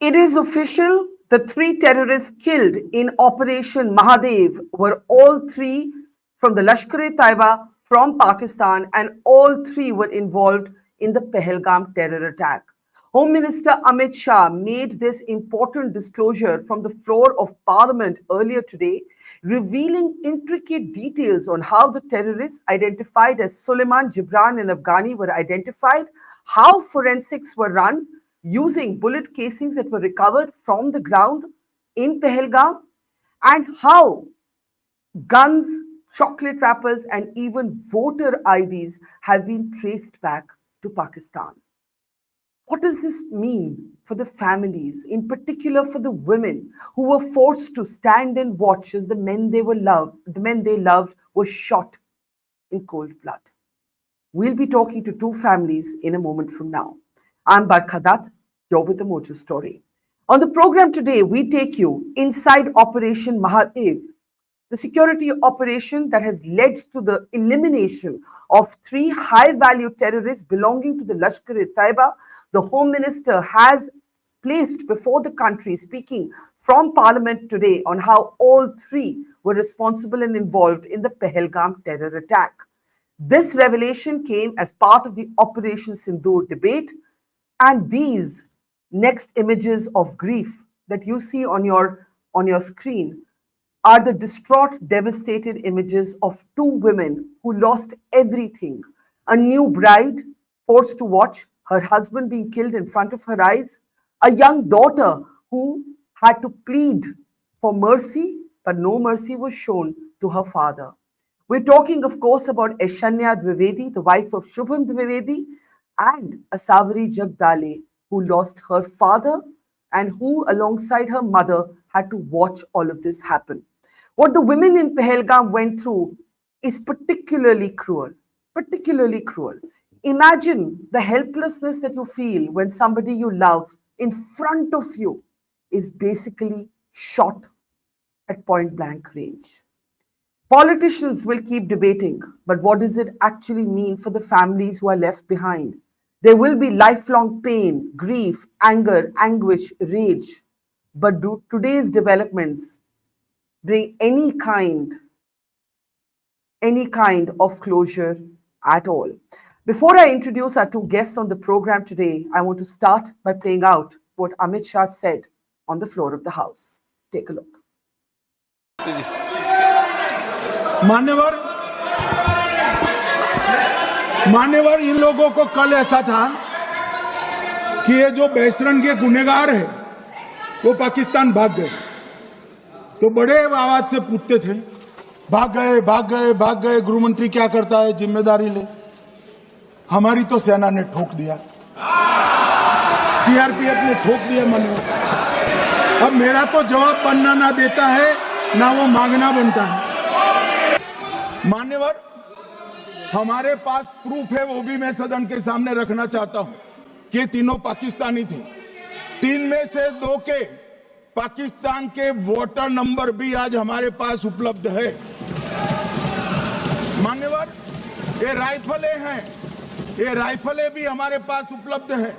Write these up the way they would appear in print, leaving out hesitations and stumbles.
It is official. The three terrorists killed in Operation Mahadev were all three from the Lashkar-E-Toiba from Pakistan, and all three were involved in the Pahalgam terror attack. Home Minister Amit Shah made this important disclosure from the floor of Parliament earlier today, revealing intricate details on how the terrorists identified as Suleiman, Jibran, and Afghani were identified, how forensics were run, using bullet casings that were recovered from the ground in Pahalgam, and how guns, chocolate wrappers, and even voter IDs have been traced back to Pakistan. What does this mean for the families, in particular for the women who were forced to stand and watch as the men they loved were shot in cold blood? We'll be talking to two families in a moment from now. I'm Barkhadat, you're with the Mojo Story. On the program today, we take you inside Operation Mahadev, the security operation that has led to the elimination of three high-value terrorists belonging to the Lashkar-E-Toiba. The Home Minister has placed before the country, speaking from Parliament today, on how all three were responsible and involved in the Pahalgam terror attack. This revelation came as part of the Operation Sindoor debate, and these next images of grief that you see on your screen are the distraught, devastated images of two women who lost everything. A new bride forced to watch her husband being killed in front of her eyes, a young daughter who had to plead for mercy, but no mercy was shown to her father. We're talking, of course, about Aishanya Dwivedi, the wife of Shubham Dwivedi, and Asavari Jagdale, who lost her father and who, alongside her mother, had to watch all of this happen. What the women in Pahalgam went through is particularly cruel, particularly cruel. Imagine the helplessness that you feel when somebody you love in front of you is basically shot at point blank range. Politicians will keep debating, but what does it actually mean for the families who are left behind? There will be lifelong pain, grief, anger, anguish, rage. But do today's developments bring any kind of closure at all? Before I introduce our two guests on the program today, I want to start by playing out what Amit Shah said on the floor of the House. Take a look. मान्यवर इन लोगों को कल ऐसा था कि ये जो बेसरन के गुनेगार है वो पाकिस्तान भाग गए, तो बड़े आवाज से पूछते थे भाग गए भाग गए भाग गए, गृह मंत्री क्या करता है, जिम्मेदारी ले। हमारी तो सेना ने ठोक दिया, सीआरपीएफ ने ठोक दिया। मान्यवर अब मेरा तो जवाब बनना ना देता है ना वो मांगना बनता है। मान्यवर हमारे पास प्रूफ है, वो भी मैं सदन के सामने रखना चाहता हूं कि तीनों पाकिस्तानी थे। तीन में से दो के पाकिस्तान के वोटर नंबर भी आज हमारे पास उपलब्ध है। मान्यवर ये राइफलें हैं, ये राइफलें भी हमारे पास उपलब्ध है।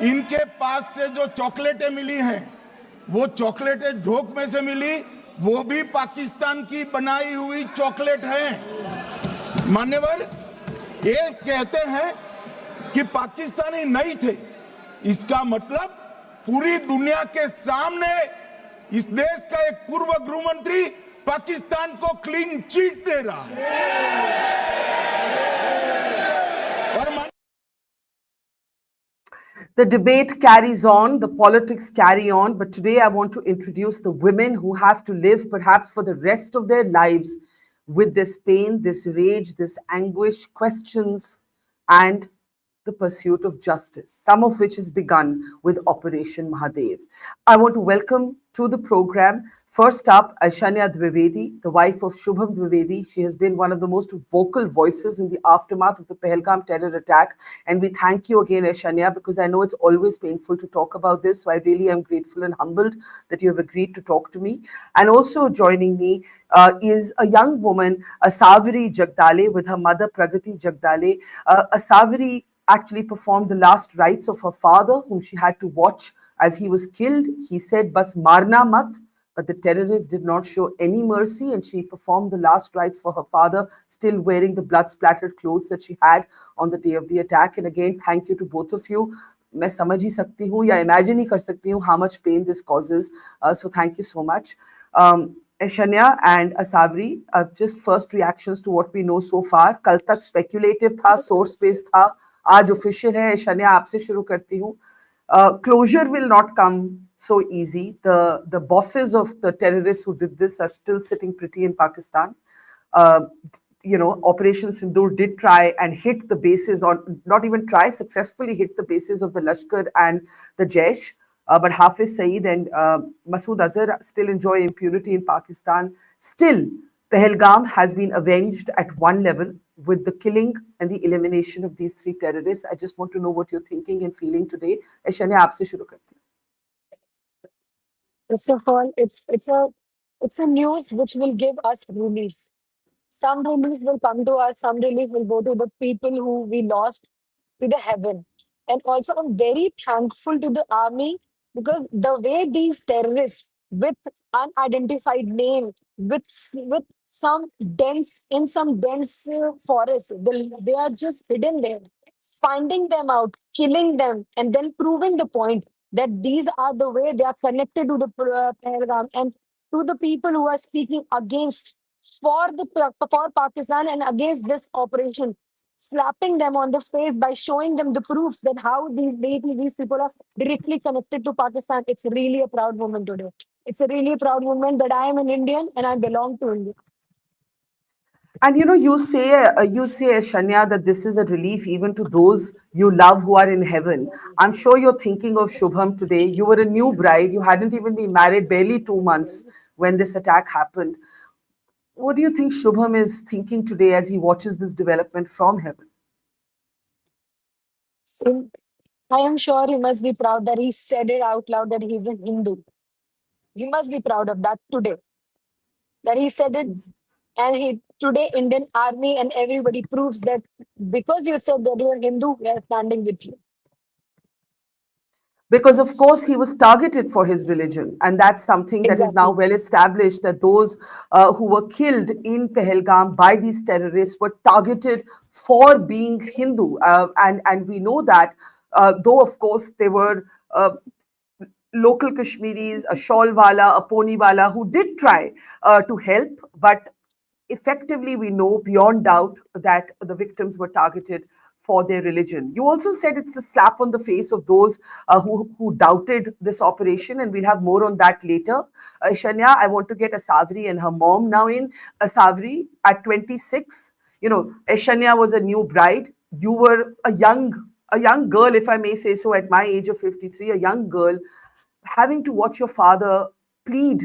इनके पास से जो चॉकलेटें मिली हैं वो चॉकलेटें ढोक में से मिली, वो भी पाकिस्तान की बनाई हुई चॉकलेट है। मान्यवर ये कहते हैं कि पाकिस्तानी नहीं थे, इसका मतलब पूरी दुनिया के सामने इस देश का एक पूर्व गृह मंत्री पाकिस्तान को क्लीन चिट दे रहा है। The debate carries on, the politics carry on, but today I want to introduce the women who have to live perhaps for the rest of their lives with this pain, this rage, this anguish, questions, and the pursuit of justice, some of which has begun with Operation Mahadev. I want to welcome to the program, first up, Aishanya Dwivedi, the wife of Shubham Dwivedi. She has been one of the most vocal voices in the aftermath of the Pahalgam terror attack. And we thank you again, Aishanya, because I know it's always painful to talk about this. So I really am grateful and humbled that you have agreed to talk to me. And also joining me is a young woman, Asavari Jagdale, with her mother, Pragati Jagdale. Asavari actually performed the last rites of her father, whom she had to watch As he was killed, he said, Bas marna mat. But the terrorists did not show any mercy, and she performed the last rites for her father, still wearing the blood splattered clothes that she had on the day of the attack. And again, thank you to both of you. मैं समझ ही सकती हूँ या imagine ही कर सकती हूँ how much pain this causes. So thank you so much. Aishanya and Asawari, just first reactions to what we know so far. कल तक speculative था, source based था, आज official है. Aishanya, आपसे शुरू करती हूँ. Closure will not come so easy. The bosses of the terrorists who did this are still sitting pretty in Pakistan. Uh, Operation Sindoor did try and hit the bases, or not even try, successfully hit the bases of the Lashkar and the Jaish. But Hafiz Saeed and Masood Azhar still enjoy impunity in Pakistan. Still, Pahalgam has been avenged at one level with the killing and the elimination of these three terrorists. I just want to know what you're thinking and feeling today. Aishanya, aapse shuru karti hu. First of all, it's a news which will give us relief. Some relief will come to us, some relief will go to the people who we lost to the heaven. And also, I'm very thankful to the army because the way these terrorists with unidentified name, with some dense forest, they are just hidden there. Finding them out, killing them, and then proving the point that these are the way they are connected to the Pahalgam and to the people who are speaking against for Pakistan and against this operation, slapping them on the face by showing them the proofs that how these people are directly connected to Pakistan. It's really a proud moment today. It's a really proud moment that I am an Indian and I belong to India. And you say, Shanya, that this is a relief even to those you love who are in heaven. I'm sure you're thinking of Shubham today. You were a new bride. You hadn't even been married barely 2 months when this attack happened. What do you think Shubham is thinking today as he watches this development from heaven? So, I am sure he must be proud that he said it out loud that he's a Hindu. He must be proud of that today. That he said it and he today Indian army and everybody proves that because you said that you are Hindu, we are standing with you. Because of course he was targeted for his religion, and that's something that is now Exactly. well established, that those who were killed in Pahalgam by these terrorists were targeted for being Hindu, and we know that, though of course they were local Kashmiris, a shawlwala, a poniwala, who did try to help, but effectively we know beyond doubt that the victims were targeted for their religion. You also said it's a slap on the face of those who doubted this operation, and we'll have more on that later. Shanya, I want to get Asawari and her mom now in. Asawari, at 26, Aishanya was a new bride. You were a young girl, if I may say so, at my age of 53, a young girl, having to watch your father plead,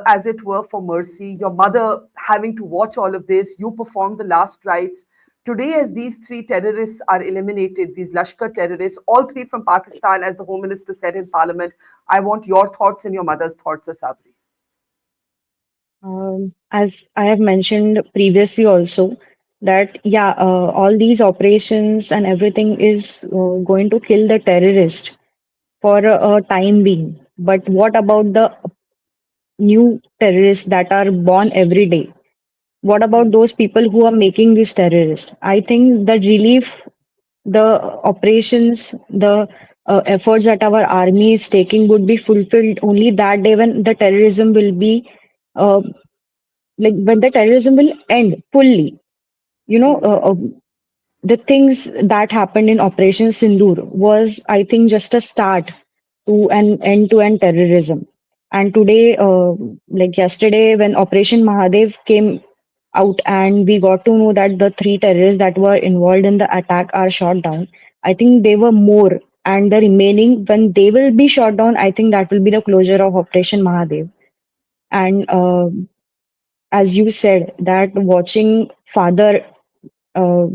as it were, for mercy, your mother having to watch all of this, you perform the last rites. Today, as these three terrorists are eliminated, these Lashkar terrorists, all three from Pakistan, as the Home Minister said in Parliament, I want your thoughts and your mother's thoughts, Asabri. As I have mentioned previously also, that yeah, all these operations and everything is going to kill the terrorist for a time being. But what about the new terrorists that are born every day? What about those people who are making these terrorists? I think the relief, the operations, the efforts that our army is taking would be fulfilled only that day when the terrorism will be uh, when the terrorism will end fully. You know, the things that happened in Operation Sindoor was, I think, just a start to an end-to-end terrorism. And today, like yesterday, when Operation Mahadev came out and we got to know that the three terrorists that were involved in the attack are shot down, I think they were more. And the remaining, when they will be shot down, I think that will be the closure of Operation Mahadev. And as you said, that watching father uh,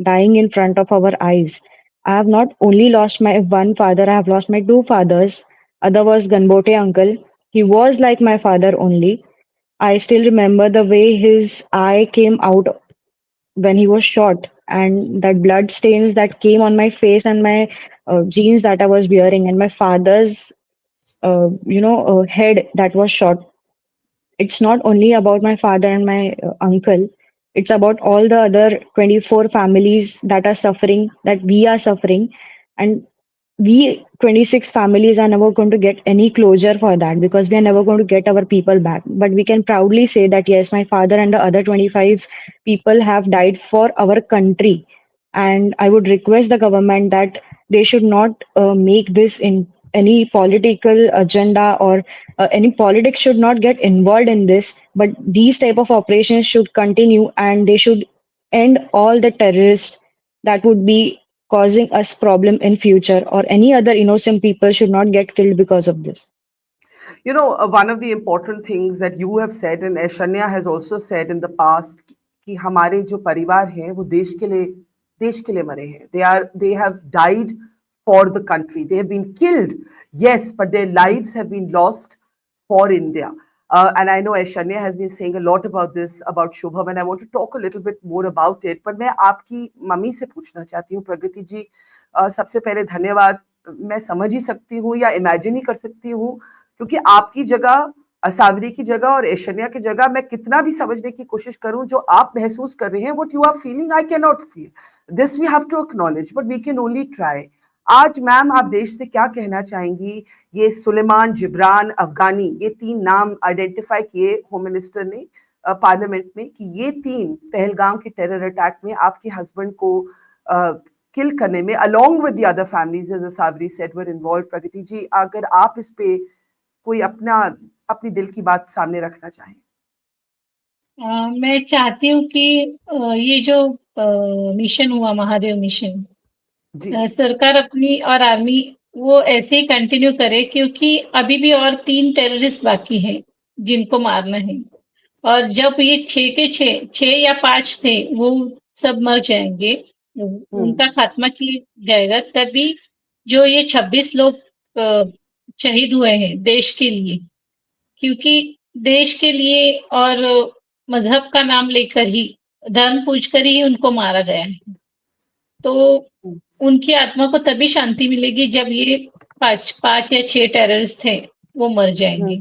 dying in front of our eyes. I have not only lost my one father, I have lost my two fathers. Other was Ganbote uncle. He was like my father only. I still remember the way his eye came out when he was shot, and that blood stains that came on my face and my jeans that I was wearing, and my father's head that was shot. It's not only about my father and my uncle, it's about all the other 24 families that are suffering, that we are suffering. And we 26 families are never going to get any closure for that, because we are never going to get our people back. But we can proudly say that yes, my father and the other 25 people have died for our country. And I would request the government that they should not make this in any political agenda, or any politics should not get involved in this, but these type of operations should continue, and they should end all the terrorists that would be causing us problem in future, or any other innocent people should not get killed because of this. One of the important things that you have said and Aishanya has also said in the past कि हमारे जो परिवार हैं वो देश के लिए मरे हैं. They have died for the country. They have been killed, yes, but their lives have been lost for India. And I know Aishanya has been saying a lot about this, about Shubham, and I want to talk a little bit more about it. पर मैं आपकी mummy से पूछना चाहती हूँ, प्रगति जी. सबसे पहले धन्यवाद. मैं समझ ही सकती हूँ या इमेजिन ही कर सकती हूँ, क्योंकि आपकी जगह, असावरी की जगह और ऐश्वर्या की जगह मैं कितना भी समझने की कोशिश करूं, जो आप महसूस कर रहे हैं, what you are feeling, I can not feel this. We have to acknowledge, but we can only try. आज मैम आप देश से क्या कहना चाहेंगी? ये सुलेमान, जिब्रान, अफगानी, ये 3 नाम आइडेंटिफाई किए होम मिनिस्टर ने पार्लियामेंट में कि ये 3 पहलगाम के टेरर अटैक में आपके हस्बैंड को किल करने में along with the other families as Asawari said were involved. प्रगति जी, अगर आप इस पे कोई अपनी दिल की बात सामने रखना चाहें. मैं चाहती हूँ कि ये जो मिशन हुआ, महादेव मिशन, सरकार अपनी और आर्मी वो ऐसे ही कंटिन्यू करे, क्योंकि अभी भी और 3 टेररिस्ट बाकी हैं जिनको मारना है. और जब ये 6 या 5 थे वो सब मर जाएंगे, उनका खात्मा किया जाएगा, तभी जो ये 26 लोग शहीद हुए हैं देश के लिए, क्योंकि देश के लिए और मजहब का नाम लेकर ही, धर्म पूजकर ही उनको मारा गया है. तो उनकी आत्मा को तभी शांति मिलेगी जब ये 5 या 6 टेररिस्ट थे वो मर जाएंगे.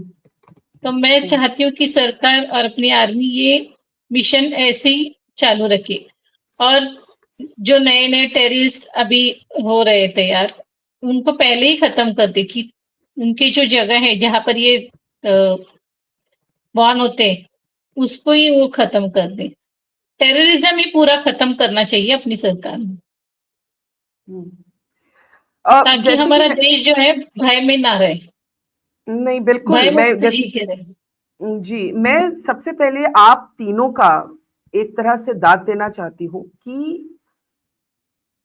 तो मैं चाहती हूँ कि सरकार और अपनी आर्मी ये मिशन ऐसे ही चालू रखे, और जो नए नए टेररिस्ट अभी हो रहे तैयार, उनको पहले ही खत्म कर दे, कि उनकी जो जगह है जहां पर ये बॉर्न होते हैं उसको ही वो खत्म कर दे. टेररिज्म ही पूरा खत्म करना चाहिए अपनी सरकार में, ताकि हमारा देश जो है भय में ना रहे. नहीं, बिल्कुल. मैं जी, मैं सबसे पहले आप तीनों का एक तरह से दाद देना चाहती हूँ कि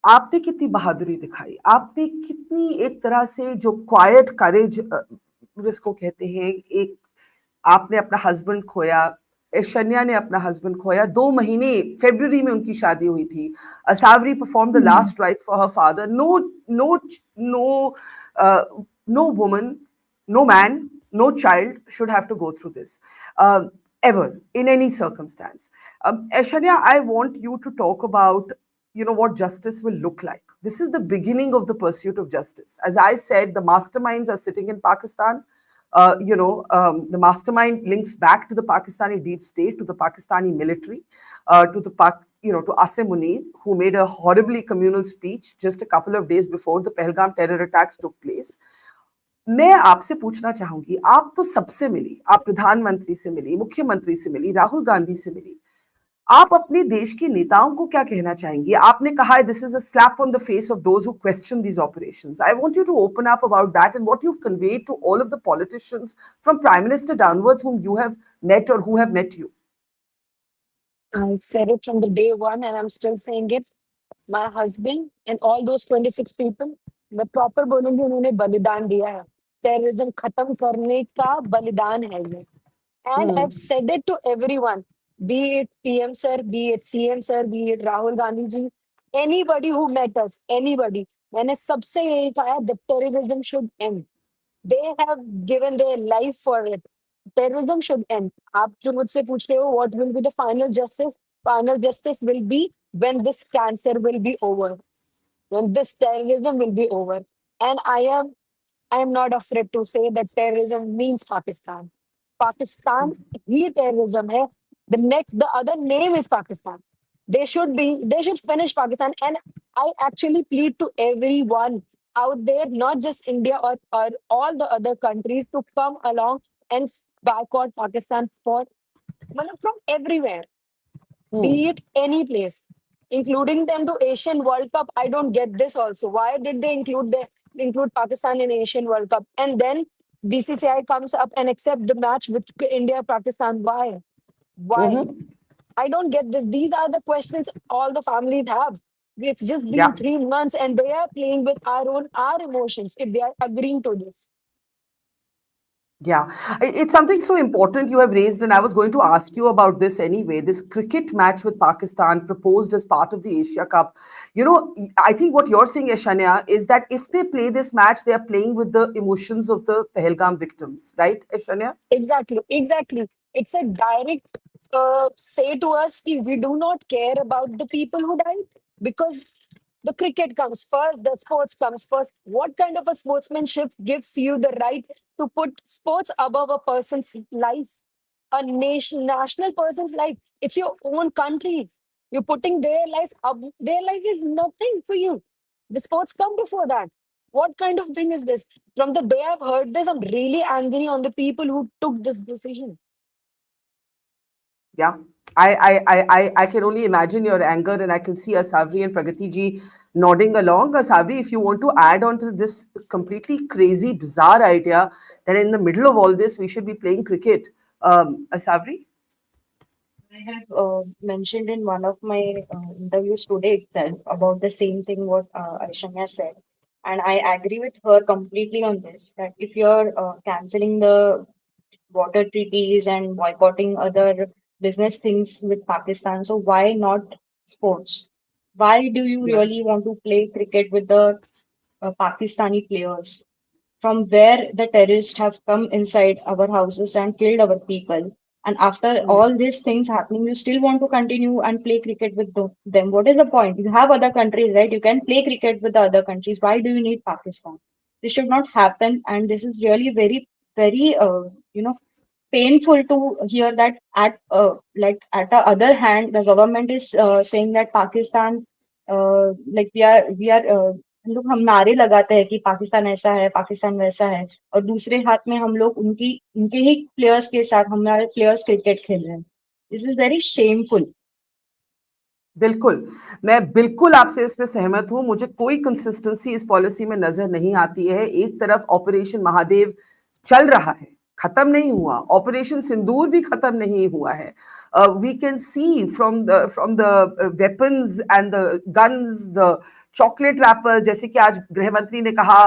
आपने कितनी बहादुरी दिखाई, आपने कितनी एक तरह से जो क्वाइट करेज जिसको कहते हैं, एक आपने अपना हस्बैंड खोया, ऐश्वर्या ने अपना हस्बैंड खोया, 2 महीने फरवरी में उनकी शादी हुई थी. Asavari perform the last rites for her father. No woman, no man, no child should have to go through this ever in any circumstance. Aishanya, I want you to talk about what justice will look like. This is the beginning of the pursuit of justice. As I said, the masterminds are sitting in Pakistan. The mastermind links back to the Pakistani deep state, to the Pakistani military, to Asim Munir, who made a horribly communal speech just a couple of days before the Pahalgam terror attacks took place. मैं आपसे पूछना चाहूंगी, आप तो सबसे मिली, आप प्रधानमंत्री से मिली, मुख्यमंत्री से मिली, राहुल गांधी से मिली, आप अपने देश के नेताओं को क्या कहना चाहेंगी? आपने कहा this is a slap on the face of those who question these operations. I want you to open up about that and what you have conveyed to all of the politicians from prime minister downwards whom you have met or who have met you. I said it from the day one and I'm still saying it. My husband and all those 26 people, मैं proper बोलूंगी, उन्होंने बलिदान दिया है. Terrorism खत्म करने का बलिदान है ये. And I've said it to everyone, be it PM sir, be it CM sir, be it Rahul Gandhi ji, anybody who met us, anybody. मैंने सबसे यही कहा, the terrorism should end. They have given their life for it. Terrorism should end. आप जो मुझसे पूछ रहे हो, what will be the final justice? Final justice will be when this cancer will be over, when this terrorism will be over. And I am not afraid to say that terrorism means Pakistan. Pakistan he terrorism है. The other name is Pakistan. They should finish Pakistan. And I actually plead to everyone out there, not just India or all the other countries, to come along and boycott Pakistan from everywhere, be it any place, including them to Asian World Cup. I don't get this also. Why did they include Pakistan in Asian World Cup? And then BCCI comes up and accept the match with India Pakistan. Why? Why? Mm-hmm. I don't get this. These are the questions all the families have. It's just been Yeah. 3 months and they are playing with our emotions if they are agreeing to this. Yeah, it's something so important you have raised, and I was going to ask you about this anyway. This cricket match with Pakistan proposed as part of the Asia Cup. I think what you're saying, Aishanya, is that if they play this match, they are playing with the emotions of the Pahalgam victims, right, Aishanya? Exactly, exactly. It's a direct say to us कि we do not care about the people who died because the cricket comes first, the sports comes first. What kind of a sportsmanship gives you the right to put sports above a person's life, a national person's life? It's your own country. You're putting their life up. Their life is nothing for you. The sports come before that. What kind of thing is this? From the day I've heard this, I'm really angry on the people who took this decision. Yeah, I can only imagine your anger, and I can see Asawari and Pragati ji nodding along. Asawari, if you want to add on to this completely crazy, bizarre idea that in the middle of all this we should be playing cricket, Asawari? I have mentioned in one of my interviews today itself about the same thing what Aishanya said, and I agree with her completely on this. That if you're canceling the water treaties and boycotting other business things with Pakistan, so why not sports? Why do you Yeah. really want to play cricket with the Pakistani players? From where the terrorists have come inside our houses and killed our people. And after all these things happening, you still want to continue and play cricket with them. What is the point? You have other countries, right? You can play cricket with the other countries. Why do you need Pakistan? This should not happen. And this is really very, very, painful to hear that at the other hand the government is saying that Pakistan like we are हम लोग हम नारे लगाते हैं कि पाकिस्तान ऐसा है पाकिस्तान वैसा है और दूसरे हाथ में हम लोग उनकी उनके ही प्लेयर्स के साथ हमारे प्लेयर्स क्रिकेट खेल रहे हैं दिस इज वेरी शेमफुल बिल्कुल, मैं बिल्कुल आपसे इसमें सहमत हूँ। मुझे कोई कंसिस्टेंसी इस पॉलिसी में नज़र नहीं आती है। एक तरफ ऑपरेशन महादेव चल रहा है, खत्म नहीं हुआ। ऑपरेशन सिंदूर भी खत्म नहीं हुआ है। We can see from the weapons and the guns, the chocolate wrappers, जैसे कि आज गृह मंत्री ने कहा,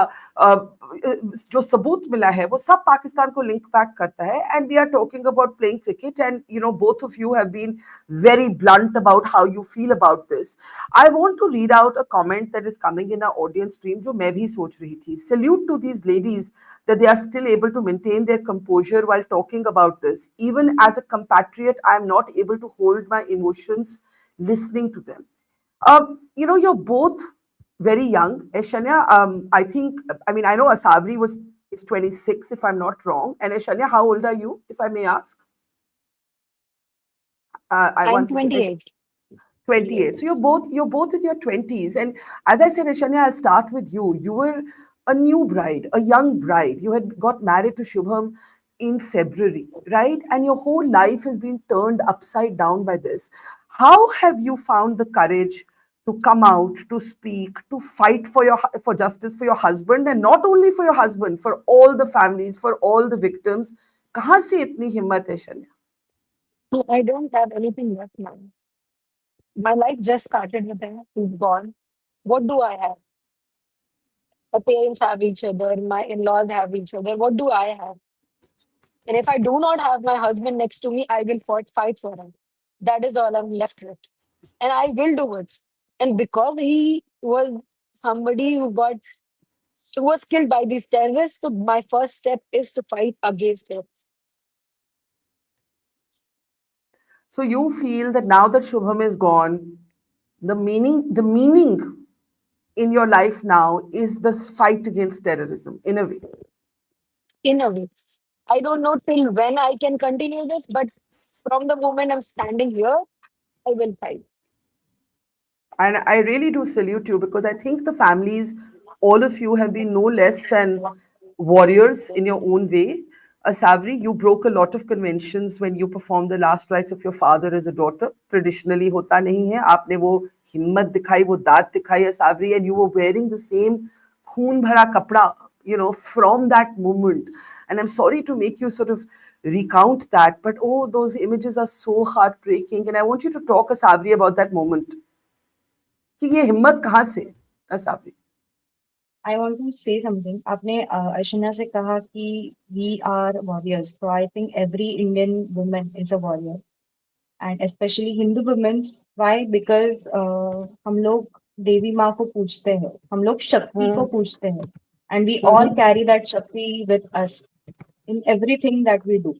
जो सबूत मिला है वो सब पाकिस्तान को लिंक बैक करता है। And we are talking about playing cricket, and both of you have been very blunt about how you feel about this. I want to read out a comment that is coming in our audience stream, जो मैं भी सोच रही थी. Salute to these ladies that they are still able to maintain their composure while talking about this. Even as a compatriot, I am not able to hold my emotions listening to them. You're both very young. Aishanya, I think, I mean, I know Asawari is 26, if I'm not wrong. And Aishanya, how old are you, if I may ask? I'm One second. 28. 28. So you're both in your 20s. And as I said, Aishanya, I'll start with you. You were a new bride, a young bride. You had got married to Shubham in February, right? And your whole life has been turned upside down by this. How have you found the courage to come out, to speak, to fight for justice for your husband, and not only for your husband, for all the families, for all the victims? कहाँ से इतनी हिम्मत है, Shanya? I don't have anything left now. My life just started with him. He's gone. What do I have? My parents have each other. My in-laws have each other. What do I have? And if I do not have my husband next to me, I will fight for him. That is all I'm left with. And I will do it. And because he was somebody who was killed by these terrorists, so my first step is to fight against it. So you feel that now that Shubham is gone, The meaning in your life now is this fight against terrorism in a way. In a way. I don't know till when I can continue this, but from the moment I'm standing here, I will fight. And I really do salute you because I think the families, all of you, have been no less than warriors in your own way. Asawari, you broke a lot of conventions when you performed the last rites of your father as a daughter. Traditionally, होता नहीं है. आपने वो हिम्मत दिखाई, वो दात दिखाई, Asawari, and you were wearing the same खून भरा कपड़ा, from that moment. And I'm sorry to make you sort of recount that, but oh, those images are so heartbreaking. And I want you to talk, Asawari, about that moment. कि ये हिम्मत कहाँ से असाफी. I want to say something. आपने ऐशन्या से कहा कि we are warriors. So I think every Indian woman is a warrior. And especially Hindu women. Why? Because हम लोग देवी माँ को पूजते हैं. हम लोग शक्ति को पूजते हैं. And we all carry that Shakti with us in everything that we do.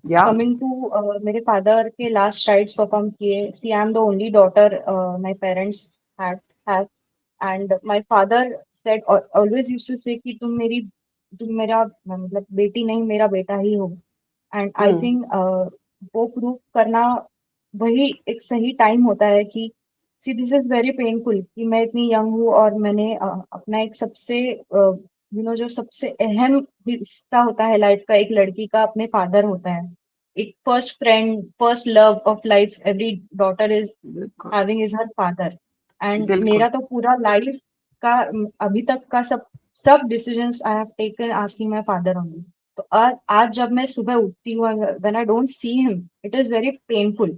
Yeah. Coming to मेरे father के last rites perform किए. See, I'm the only daughter my parents had have, and my father said always used to say कि तुम मेरा मतलब बेटी नहीं मेरा बेटा ही हो. And I think वो prove करना वही एक सही टाइम होता है कि see this is very painful कि मैं इतनी यंग हूँ और मैंने अपना एक सबसे जो सबसे अहम हिस्सा होता है लाइफ का एक लड़की का अपने फादर होता है. एक first friend first love of life every daughter is having is her father. And बिल्कुल. मेरा तो पूरा लाइफ का अभी तक का सब सब decisions I have taken asking my father only. तो आज जब मैं सुबह उठती हूँ when I don't see him it is very painful.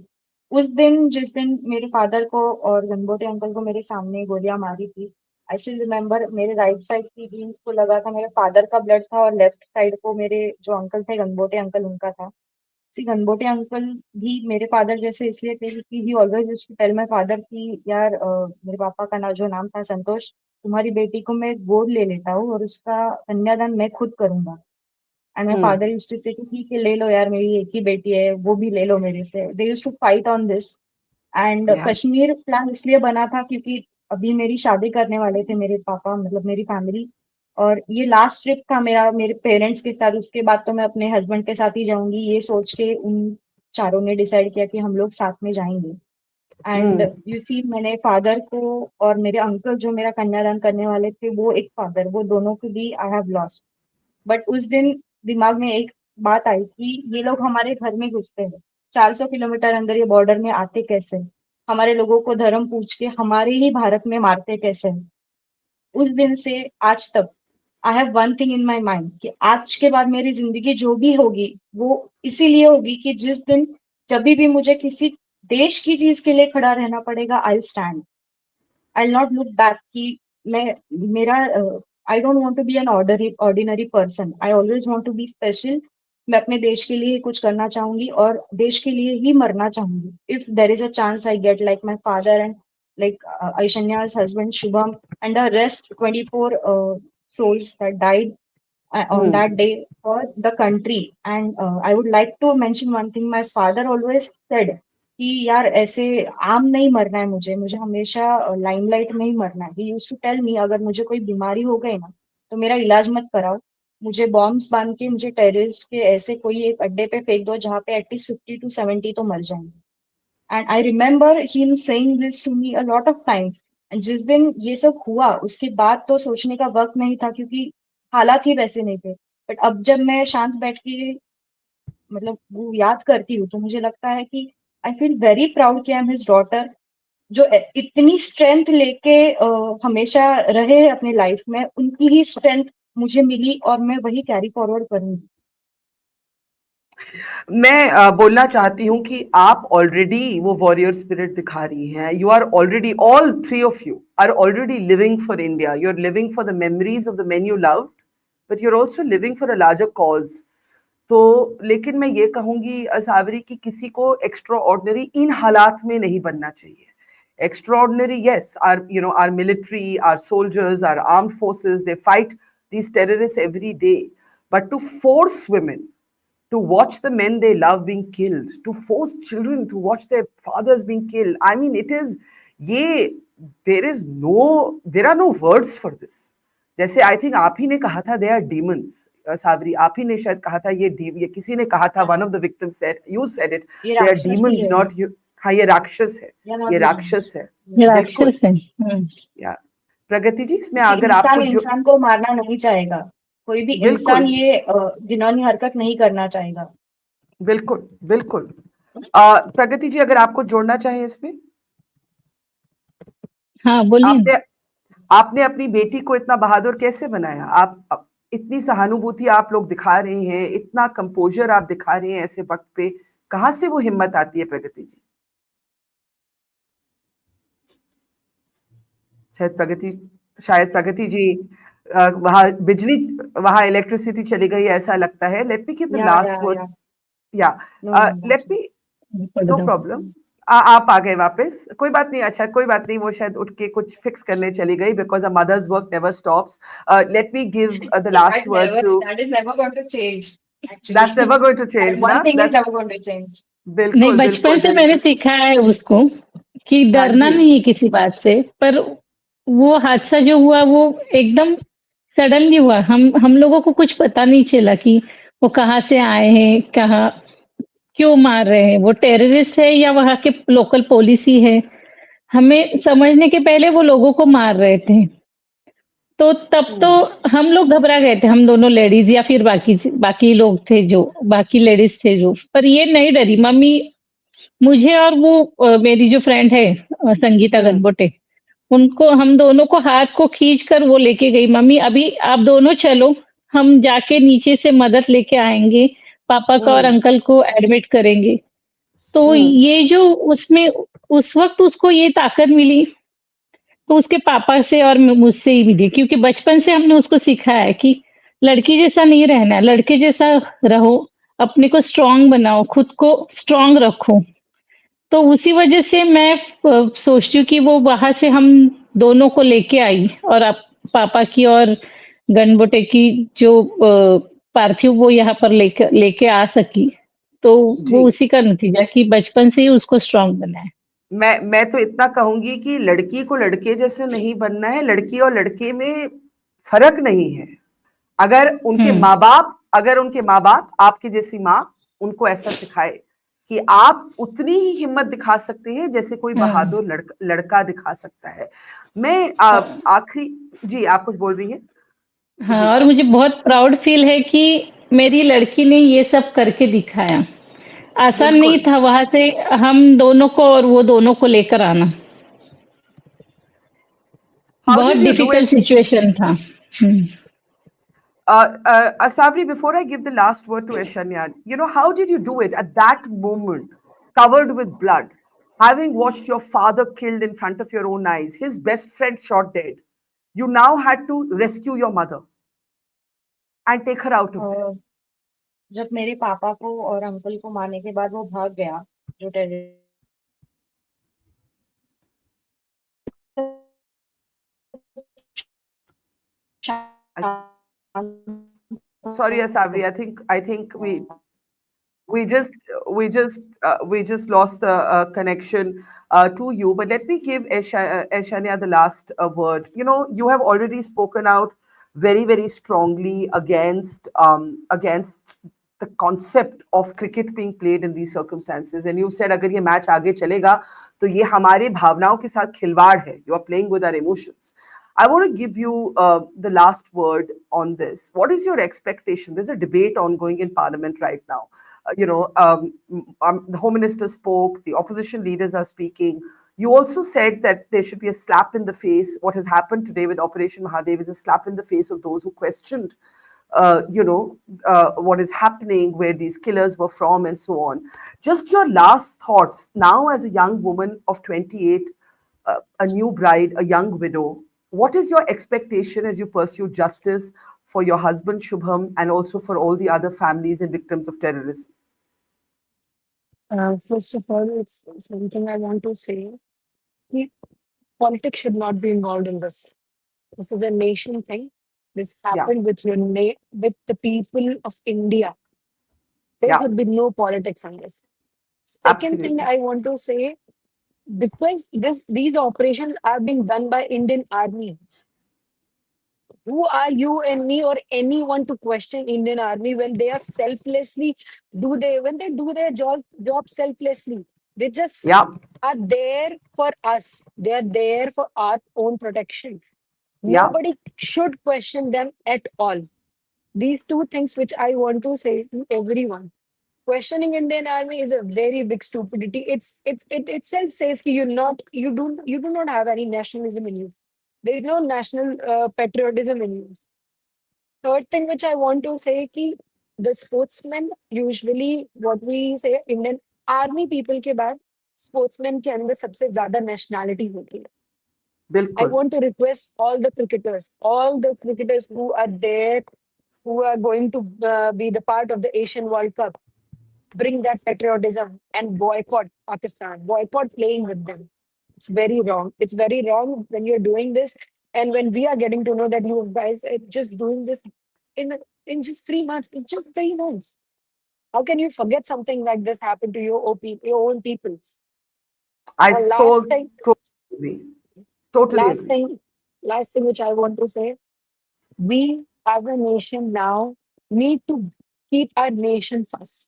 उस दिन जिस दिन मेरे फादर को और गनबोटे अंकल को मेरे सामने गोलियां मारी थी आई स्टिल रिमेम्बर मेरे राइट साइड की जीन्स को लगा था मेरे फादर का ब्लड था और लेफ्ट साइड को मेरे जो अंकल थे गनबोटे अंकल उनका था. सी गनबोटे अंकल भी मेरे फादर जैसे इसलिए थे क्योंकि he always used to tell my father कि यार मेरे पापा का ना जो नाम था संतोष तुम्हारी बेटी को मैं गोद ले लेता हूँ और उसका कन्यादान मैं खुद करूंगा. And my father used to say कि ठीक है ले लो यार मेरी एक ही बेटी है वो भी ले लो मेरे से. They used to fight on this. And Yeah. Kashmir plan इसलिए बना था क्योंकि अभी मेरी शादी करने वाले थे मेरे पापा मतलब मेरी फैमिली. और ये लास्ट ट्रिप था मेरा मेरे पेरेंट्स के साथ. उसके बाद तो मैं अपने हस्बैंड के साथ ही जाऊंगी ये सोच के उन चारों ने डिसाइड किया कि हम लोग साथ में जाएंगे. एंड यू सी मैंने फादर को और मेरे अंकल जो मेरा कन्यादान करने वाले थे वो एक फादर वो दोनों को भी आई हैव लॉस्ट. बट उस दिन दिमाग में एक बात आई कि ये लोग हमारे घर में घुसते हैं 400 किलोमीटर अंदर ये बॉर्डर में आते कैसे हमारे लोगों को धर्म पूछ के हमारे ही भारत में मारते कैसे. उस दिन से आज तक I have one thing in my mind कि आज के बाद मेरी जिंदगी जो भी होगी वो इसीलिए होगी कि जिस दिन जब भी मुझे किसी देश की चीज के लिए खड़ा रहना पड़ेगा I stand. I'll not look back कि मैं मेरा I don't want to be an ordinary person. I always want to be special. मैं अपने देश के लिए कुछ करना चाहूंगी और देश के लिए ही मरना चाहूंगी. If there is a chance I get like my father and like Aishanya's husband Shubham and the rest 24 souls that died on that day for the country. And I would like to mention one thing. My father always said कि यार ऐसे आम नहीं मरना है मुझे मुझे हमेशा लाइमलाइट में ही मरना है. He used to tell me अगर मुझे कोई बीमारी हो गई ना तो मेरा इलाज मत कराओ. मुझे बॉम्ब्स बांध के मुझे टेररिस्ट के ऐसे कोई एक अड्डे पे फेंक दो जहाँ पे एटलीस्ट 50 to 70 तो मर जाएंगे. And I remember him saying this to me a lot of times. And जिस दिन ये सब हुआ उसके बाद तो सोचने का वक्त नहीं था क्योंकि हालात ही वैसे नहीं थे. बट अब जब मैं शांत बैठ के मतलब वो याद करती हूँ तो मुझे लगता है कि आई फील वेरी प्राउड कि आई एम हिज डॉटर जो इतनी स्ट्रेंथ लेके हमेशा रहे अपने लाइफ में उनकी ही स्ट्रेंथ मुझे मिली और मैं वही कैरी फॉरवर्ड करूंगी. मैं बोलना चाहती हूँ कि आप ऑलरेडी वो वॉरियर स्पिरिट दिखा रही हैं. You are already all three of you are already living for India. You are living for the memories of the men you love but you are also living for a larger cause. तो लेकिन मैं ये कहूंगी असावरी कि किसी को extra ordinary इन हालात में नहीं बनना चाहिए. Extraordinary, yes, our military, our soldiers, our armed forces, they fight these terrorists every day. But to force women to watch the men they love being killed, to force children to watch their fathers being killed, I mean, it is, ये there are no words for this. जैसे I think आप ही ने कहा था दे are demons, सावरी आप ही ने शायद कहा था ये किसी ने कहा था, one of the victim said, you said it, they are demons not you. हाँ, ये राक्षस है, ये राक्षस है, बिल्कुल। या प्रगति जी, इसमें अगर आपको इंसान को मारना नहीं चाहेगा, कोई भी इंसान ये घिनौनी हरकत नहीं करना चाहेगा। बिल्कुल बिल्कुल। प्रगति जी, अगर आपको जोड़ना चाहे इसमें। हाँ बोलिए। आपने अपनी बेटी को इतना बहादुर कैसे बनाया? आप इतनी सहानुभूति आप लोग दिखा रहे हैं, इतना कंपोजर आप दिखा रहे हैं ऐसे वक्त पे, कहां से वो हिम्मत आती है प्रगति जी? शायद प्रगति जी वहां बिजली, वहां इलेक्ट्रिसिटी चली गई ऐसा लगता है। Late me give the last word. या लेट मी, नो प्रॉब्लम, आप आ गए वापस, कोई बात नहीं। अच्छा, कोई बात नहीं, वो शायद उठ के कुछ फिक्स करने चली गई, because a mother's work never stops. Let me give the last word to, that is never going to change, that's never going to change ना, one thing is never going to change. नहीं, बिल्कुल बचपन बिल्कुल से मैंने बिल्कुल। सिखाया है उसको कि हाँ डरना जी, नहीं है किसी बात से, पर वो हादसा जो हुआ वो एकदम सडनली हुआ। हम लोगों को कुछ पता नहीं चला कि वो कहाँ से आए हैं, कहाँ क्यों मार रहे हैं, वो टेररिस्ट है या वहाँ के लोकल पुलिस ही है। हमें समझने के पहले वो लोगों को मार रहे थे। तो तब तो हम लोग घबरा गए थे, हम दोनों लेडीज या फिर बाकी लोग थे जो, बाकी लेडीज थे जो, पर ये नहीं डरी। मम्मी मुझे और वो मेरी जो फ्रेंड है संगीता गनबोटे, उनको, हम दोनों को हाथ को खींच कर वो लेके गई, मम्मी अभी आप दोनों चलो, हम जाके नीचे से मदद लेके आएंगे, पापा का और अंकल को एडमिट करेंगे। तो ये जो उसमें उस वक्त उसको ये ताकत मिली, तो उसके पापा से और मुझसे ही मिली, क्योंकि बचपन से हमने उसको सिखाया है कि लड़की जैसा नहीं रहना, लड़के जैसा रहो, अपने को स्ट्रांग बनाओ, खुद को स्ट्रांग रखो। तो उसी वजह से मैं सोचती हूँ कि वो वहां से हम दोनों को लेके आई, और अब पापा की और गनबोटे की जो पार्थिव वो यहाँ पर लेके आ सकी। तो वो जी। उसी का नतीजा कि बचपन से ही उसको स्ट्रांग बनाया। मैं तो इतना कहूंगी कि लड़की को लड़के जैसे नहीं बनना है, लड़की और लड़के में फर्क नहीं है। अगर उनके माँ बाप आपकी जैसी माँ उनको ऐसा सिखाए कि आप उतनी ही हिम्मत दिखा सकते हैं जैसे कोई बहादुर लड़का दिखा सकता है। मैं आखिरी, जी आप कुछ बोल रही हैं? हाँ, जी और मुझे बहुत प्राउड फील है कि मेरी लड़की ने ये सब करके दिखाया। आसान नहीं बिल्कुल। था वहां से हम दोनों को और वो दोनों को लेकर आना, हाउ बहुत did you do difficult it? Situation था। Asavri, before I give the last word to Aishanya, how did you do it at that moment, covered with blood, having watched your father killed in front of your own eyes, his best friend shot dead? You now had to rescue your mother and take her out of there. जब मेरे पापा को और uncle को मारने के बाद वो भाग गया, जो I, sorry, Asavri, I think we just lost the connection to you. But let me give Aishanya the last word. You have already spoken out very, very strongly against the concept of cricket being played in these circumstances, and you said अगर ये match आगे चलेगा तो ये हमारे भावनाओं के साथ खिलवाड़ है. You are playing with our emotions. I want to give you the last word on this. What is your expectation? There's a debate ongoing in Parliament right now. The Home Minister spoke, the opposition leaders are speaking. You also said that there should be a slap in the face. What has happened today with Operation Mahadev is a slap in the face of those who questioned, what is happening, where these killers were from, and so on. Just your last thoughts now as a young woman of 28, a new bride, a young widow. What is your expectation as you pursue justice for your husband Shubham and also for all the other families and victims of terrorism? First of all, it's something I want to say. That politics should not be involved in this. This is a nation thing. This Yeah, happened with with the people of India. There yeah, should be no politics on this. Second thing absolutely. I want to say, because these operations are being done by Indian Army. Who are you and me or anyone to question Indian Army when they are selflessly when they do their job selflessly? They just Yeah, are there for us. They are there for our own protection. yeah. Nobody should question them at all. These two things which I want to say to everyone. Questioning Indian Army is a very big stupidity. It itself says that you do not have any nationalism in you. There is no national patriotism in you. Third thing which I want to say कि the sportsmen usually what we say Indian army people के बाद sportsmen के अंदर सबसे ज्यादा nationality होती है. I बिल्कुल. want to request all the cricketers who are there, who are going to be the part of the Asian World Cup, bring that patriotism and boycott Pakistan, boycott playing with them. It's very wrong. It's very wrong when you're doing this. And when we are getting to know that you guys are just doing this in in just 3 months, it's just 3 months. How can you forget something like this happened to your own people? I And so totally agree. Totally last agree. thing, last thing which I want to say, we as a nation now need to keep our nation first.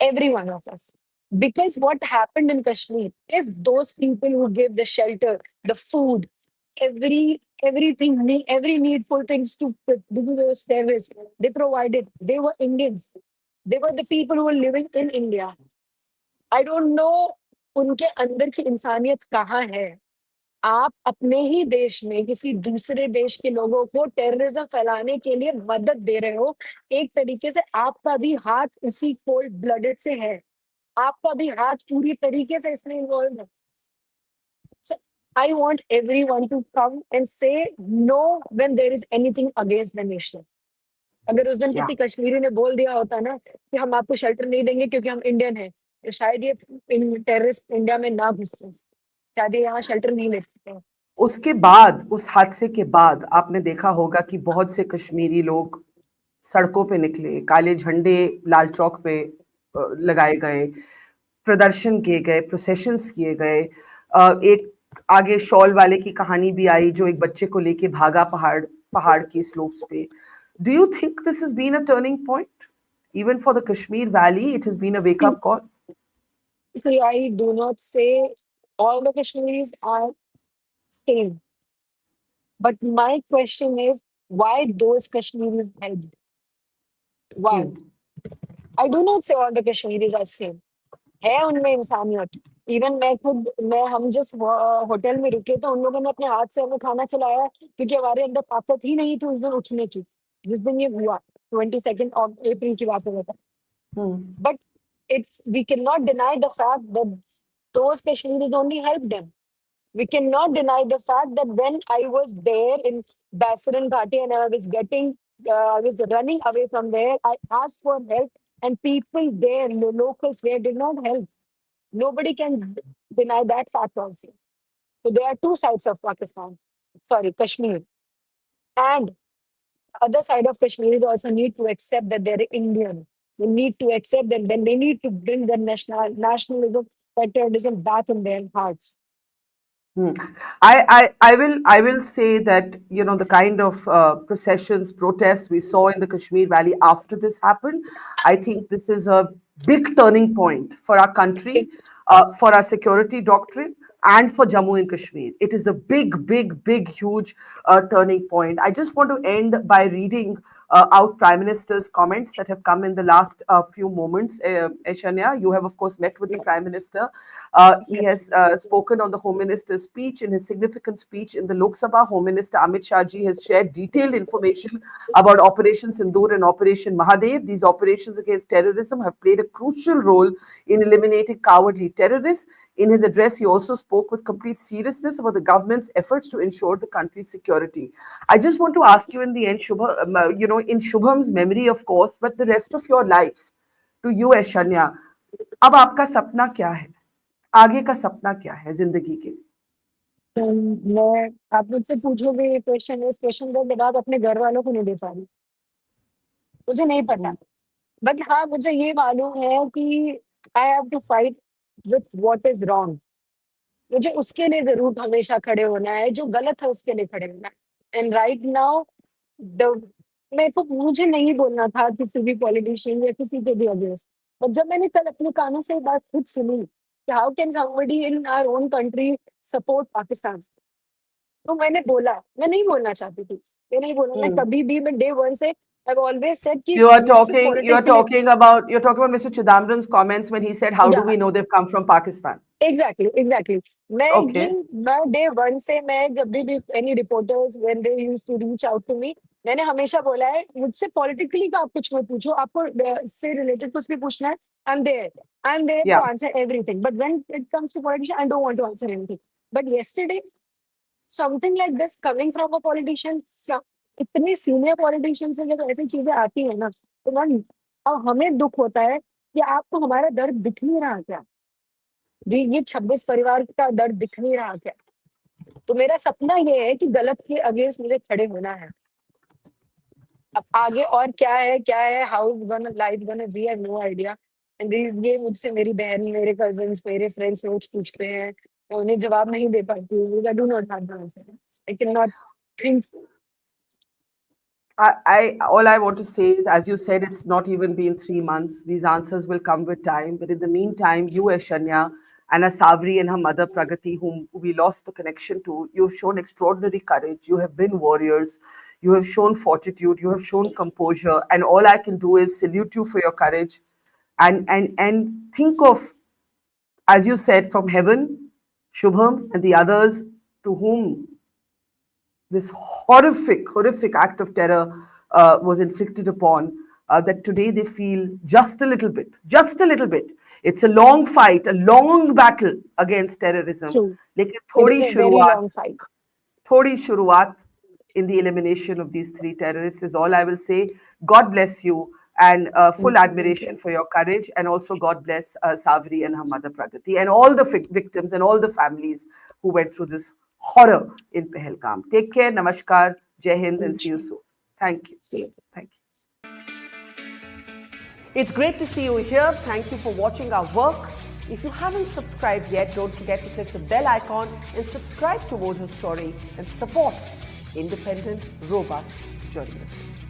Every one of us. Because what happened in Kashmir is those people who gave the shelter, the food, every needful things to do the service, they provided. They were Indians. They were the people who were living in India. I don't know उनके अंदर की इंसानियत कहाँ है. आप अपने ही देश में किसी दूसरे देश के लोगों को टेररिज्म फैलाने के लिए मदद दे रहे हो. एक तरीके से आपका भी हाथ उसी कोल्ड ब्लडेड से है. आपका भी हाथ पूरी तरीके से इसमें इन्वॉल्व है. So I want everyone to come and say no when there is anything against the nation. अगर उस दिन Yeah. किसी कश्मीरी ने बोल दिया होता ना कि हम आपको शेल्टर नहीं देंगे क्योंकि हम इंडियन हैं, तो शायद ये टेररिस्ट इंडिया में ना घुसते, शायद ये यहाँ शेल्टर नहीं लेते हैं. उसके बाद, उस हादसे के बाद आपने देखा होगा कि बहुत से कश्मीरी लोग सड़कों पे निकले, काले झंडे लाल चौक पे लगाए गए, प्रदर्शन किए गए, प्रोसेशंस किए गए. एक आगे शॉल वाले की कहानी भी आई जो एक बच्चे को लेके भागा पहाड़ पहाड़ की स्लोप्स पे. Do you think this has been a turning point? Even for the Kashmir Valley, it has been a wake-up call. See, I do not say all the Kashmiris are same. But my question is, why those Kashmiris helped? Why? Hmm. I do not say all the Kashmiris are same. है उनमें इंसानियत. Even मैं हम जिस hotel में रुके थे उन लोगों ने अपने हाथ से हमें खाना खिलाया क्योंकि हमारे अंदर ताकत ही नहीं थी उस दिन उठने की. जिस दिन ये हुआ 22nd of April की बात हो. Hmm. But we cannot deny the fact that those Kashmiris only helped them. We cannot deny the fact that when I was there in Basiran Ghati and I was running away from there, I asked for help and people there, the locals there did not help. Nobody can deny that fact also. So there are two sides of Pakistan, sorry, Kashmir. And other side of Kashmiris also need to accept that they're Indian. They need to accept that then they need to bring the nationalism, patriotism back in their hearts. Hmm. I will say that the kind of processions, protests we saw in the Kashmir Valley after this happened. I think this is a big turning point for our country, for our security doctrine, and for Jammu and Kashmir. It is a big, big, big, huge turning point. I just want to end by reading out Prime Minister's comments that have come in the last few moments. Aishanya, you have of course met with the Yeah. Prime Minister. He Yes. has spoken on the Home Minister's speech. In his significant speech in the Lok Sabha, Home Minister Amit Shah ji has shared detailed information about Operation Sindoor and Operation Mahadev. These operations against terrorism have played a crucial role in eliminating cowardly terrorists. In his address, he also spoke with complete seriousness about the government's efforts to ensure the country's security. I just want to ask you in the end, Shubham, in Shubham's memory, of course, but the rest of your life, to you, Aishanya, अब आपका सपना क्या है? आगे का सपना क्या है जिंदगी के? तो मैं आप मुझसे पूछोगे ये क्वेश्चन, इस क्वेश्चन का जवाब अपने घर वालों को नहीं दे पा रही. मुझे नहीं पता. बट हाँ मुझे ये मालूम है कि I have to fight with what is wrong. मुझे उसके लिए जरूर हमेशा खड़े होना है, जो गलत है उसके लिए खड़े होना है। एंड राइट नाउ द मुझे नहीं बोलना था किसी भी पॉलिटिशियन या किसी के भी अगेंस्ट, बट जब मैंने कल अपने कानों से ये बात खुद सुनी कि how can somebody in our own country support Pakistan, तो मैंने बोला, मैं नहीं बोलना चाहती थी, मैं नहीं बोला, मैं कभी भी, मैं डे वन से I've always said कि मुझसे You are politically talking about Mr. Chidambaram's comments when he said, "How do या we know they've come from Pakistan?" Exactly Okay. मैं डे वन से, मैं जब भी any reporters when they used to reach out to me, मैंने हमेशा बोला है मुझसे पॉलिटिकली का आप कुछ मत पूछो, आपको से रिलेटेड कुछ भी पूछना है, I am there to Yeah. Answer everything, but when it comes to politician I don't want to answer anything. But yesterday something like this coming from a politician, इतने सीनियर पॉलिटिशियन से जब ऐसी चीजें आती है ना, तो मैम अब हमें दुख होता है कि आपको हमारा दर्द दिख नहीं रहा क्या, ये 26 परिवार का दर्द दिख नहीं रहा क्या? तो मेरा सपना ये है कि गलत के अगेंस्ट मुझे खड़े होना है। अब आगे और क्या है, how is gonna life gonna be, I have no idea. And ये मुझसे मेरी बहन, मेरे कजिन्स, मेरे फ्रेंड्स रोज पूछते हैं, मैं उन्हें जवाब नहीं दे पाती हूँ। I do not have the answer, I can not think. All I want to say is, as you said, it's not even been 3 months. These answers will come with time. But in the meantime, you, Aishanya, and Asavari and her mother, Pragati, whom we lost the connection to, you've shown extraordinary courage. You have been warriors. You have shown fortitude. You have shown composure. And all I can do is salute you for your courage. And think of, as you said, from heaven, Shubham and the others to whom this horrific act of terror was inflicted upon, that today they feel just a little bit. It's a long fight, a long battle against terrorism. True. लेकिन It is a very long fight. थोड़ी शुरुआत in the elimination of these 3 terrorists is all I will say. God bless you, and full admiration for your courage, and also God bless Savri and her mother Pragati and all the victims and all the families who went through this horror in Pahalgam. Take care, namaskar, Jai Hind, and see you soon. Thank you. See you. Thank you. It's great to see you here. Thank you for watching our work. If you haven't subscribed yet, don't forget to click the bell icon and subscribe to Voter Story and support independent, robust journalism.